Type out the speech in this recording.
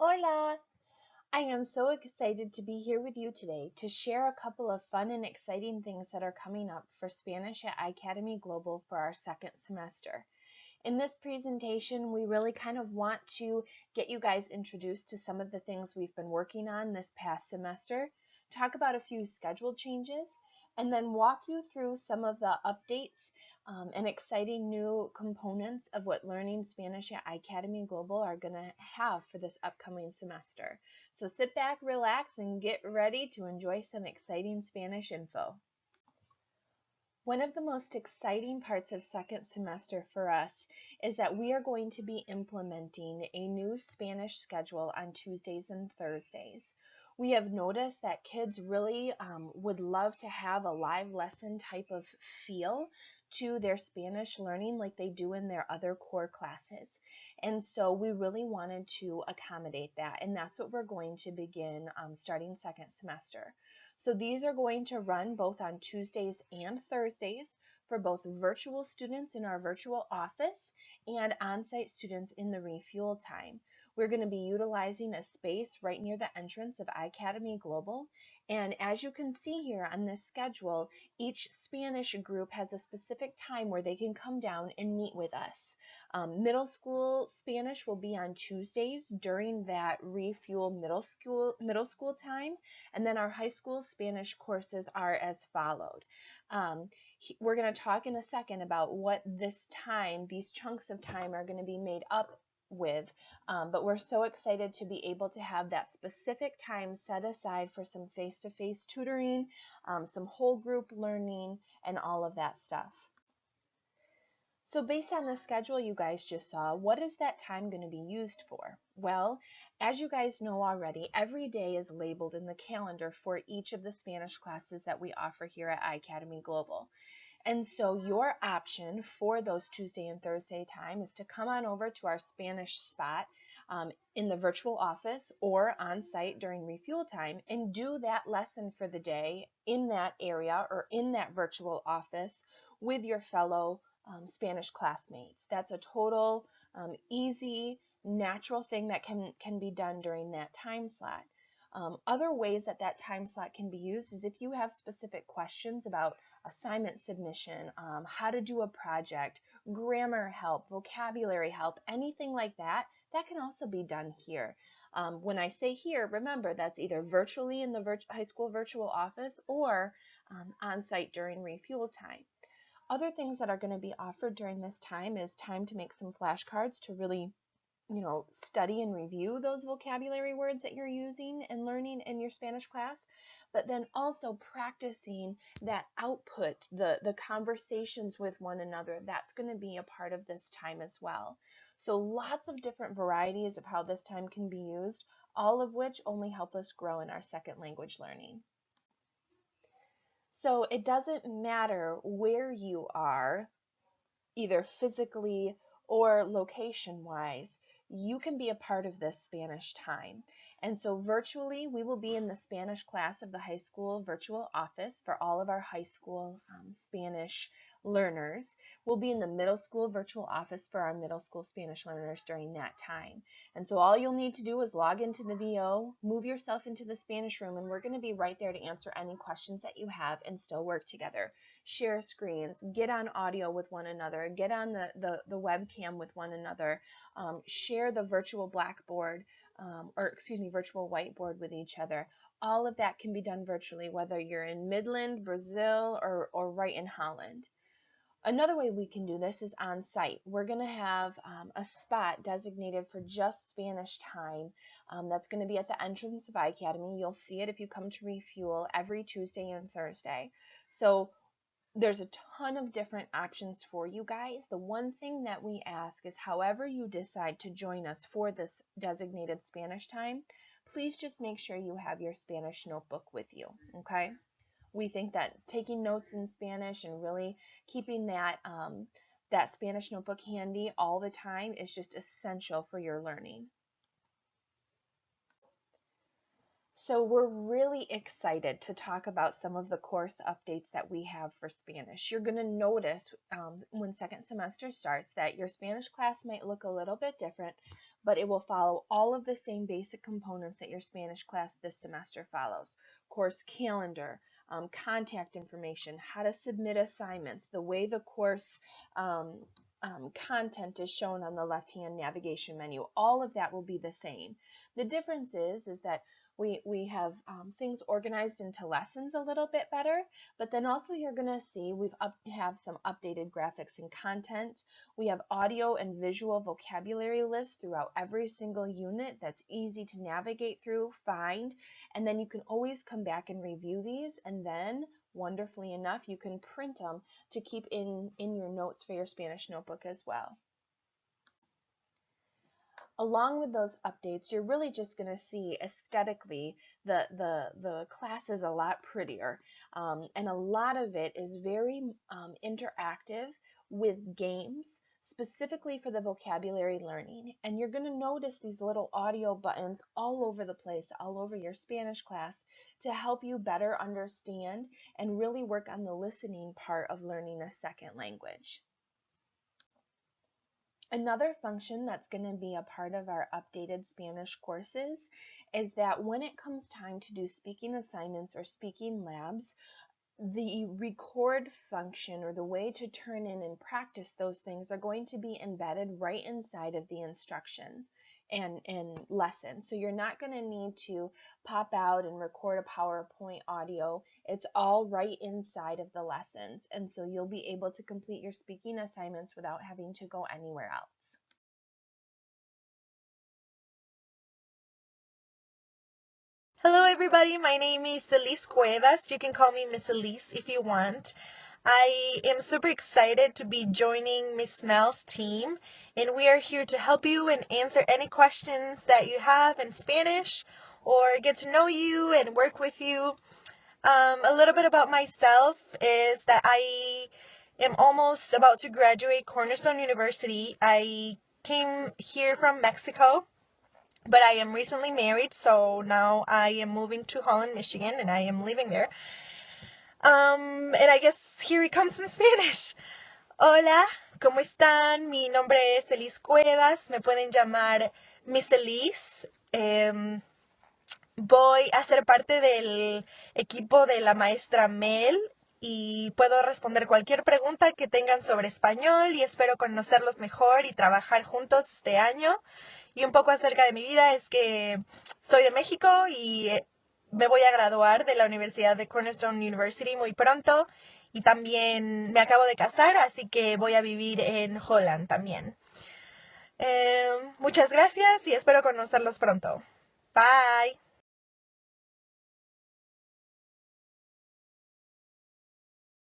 Hola! I am so excited to be here with you today to share a couple of fun and exciting things that are coming up for Spanish at iAcademy Global for our second semester. In this presentation, we really kind of want to get you guys introduced to some of the things we've been working on this past semester, talk about a few schedule changes, and then walk you through some of the updates and exciting new components of what learning Spanish at iAcademy Global are going to have for this upcoming semester. So sit back, relax, and get ready to enjoy some exciting Spanish info. One of the most exciting parts of second semester for us is that we are going to be implementing a new Spanish schedule on Tuesdays and Thursdays. We have noticed that kids really would love to have a live lesson type of feel to their Spanish learning like they do in their other core classes. And so we really wanted to accommodate that, and that's what we're going to begin starting second semester. So these are going to run both on Tuesdays and Thursdays for both virtual students in our virtual office and on-site students in the refuel time. We're going to be utilizing a space right near the entrance of iAcademy Global. And as you can see here on this schedule, each Spanish group has a specific time where they can come down and meet with us. Middle school Spanish will be on Tuesdays during that refuel middle school time, and then our high school Spanish courses are as followed. We're going to talk in a second about what this time, these chunks of time are going to be made up with, but we're so excited to be able to have that specific time set aside for some face-to-face tutoring, some whole group learning, and all of that stuff. So based on the schedule you guys just saw, what is that time going to be used for? Well, as you guys know already, every day is labeled in the calendar for each of the Spanish classes that we offer here at iAcademy Global. And so your option for those Tuesday and Thursday time is to come on over to our Spanish spot in the virtual office or on site during refuel time and do that lesson for the day in that area or in that virtual office with your fellow Spanish classmates. That's a total easy, natural thing that can be done during that time slot. Other ways that that time slot can be used is if you have specific questions about assignment submission, how to do a project, grammar help, vocabulary help, anything like that, that can also be done here. When I say here, remember that's either virtually in the high school virtual office or on site during refuel time. Other things that are going to be offered during this time is time to make some flashcards to really, study and review those vocabulary words that you're using and learning in your Spanish class, but then also practicing that output, the conversations with one another. That's going to be a part of this time as well. So lots of different varieties of how this time can be used, all of which only help us grow in our second language learning. So it doesn't matter where you are, either physically or location-wise, you can be a part of this Spanish time. And so virtually, we will be in the Spanish class of the high school virtual office for all of our high school Spanish learners. We'll be in the middle school virtual office for our middle school Spanish learners during that time. And so all you'll need to do is log into the VO, move yourself into the Spanish room, and we're going to be right there to answer any questions that you have and still work together. Share screens, get on audio with one another, get on the webcam with one another, share the virtual blackboard, virtual whiteboard with each other. All of that can be done virtually, whether you're in Midland, Brazil, or right in Holland. Another way we can do this is on site. We're going to have a spot designated for just Spanish time. That's going to be at the entrance of iAcademy. You'll see it if you come to refuel every Tuesday and Thursday. So there's a ton of different options for you guys. The one thing that we ask is however you decide to join us for this designated Spanish time, please just make sure you have your Spanish notebook with you, okay? We think that taking notes in Spanish and really keeping that, that Spanish notebook handy all the time is just essential for your learning. So we're really excited to talk about some of the course updates that we have for Spanish. You're going to notice when second semester starts that your Spanish class might look a little bit different, but it will follow all of the same basic components that your Spanish class this semester follows. Course calendar, contact information, how to submit assignments, the way the course content is shown on the left-hand navigation menu. All of that will be the same. The difference is that we have things organized into lessons a little bit better, but then also you're going to see have some updated graphics and content. We have audio and visual vocabulary lists throughout every single unit that's easy to navigate through, find, and then you can always come back and review these, and then wonderfully enough, you can print them to keep in your notes for your Spanish notebook as well. Along with those updates, you're really just going to see aesthetically the class is a lot prettier, and a lot of it is very interactive with games specifically for the vocabulary learning. And you're going to notice these little audio buttons all over the place, all over your Spanish class, to help you better understand and really work on the listening part of learning a second language. Another function that's going to be a part of our updated Spanish courses is that when it comes time to do speaking assignments or speaking labs, the record function or the way to turn in and practice those things are going to be embedded right inside of the instruction and lesson. So you're not going to need to pop out and record a PowerPoint audio. It's all right inside of the lessons. And so you'll be able to complete your speaking assignments without having to go anywhere else. Hello everybody, my name is Elise Cuevas. You can call me Miss Elise if you want. I am super excited to be joining Miss Mel's team, and we are here to help you and answer any questions that you have in Spanish or get to know you and work with you. A little bit about myself is that I am almost about to graduate Cornerstone University. I came here from Mexico, but I am recently married, so now I am moving to Holland, Michigan, and I am living there. And I guess here it comes in Spanish. Hola, ¿cómo están? Mi nombre es Elise Cuevas. Me pueden llamar Miss Elise. Voy a ser parte del equipo de la maestra Mel y puedo responder cualquier pregunta que tengan sobre español y espero conocerlos mejor y trabajar juntos este año. Y un poco acerca de mi vida es que soy de México y me voy a graduar de la Universidad de Cornerstone University muy pronto y también me acabo de casar, así que voy a vivir en Holland también. Muchas gracias y espero conocerlos pronto. Bye.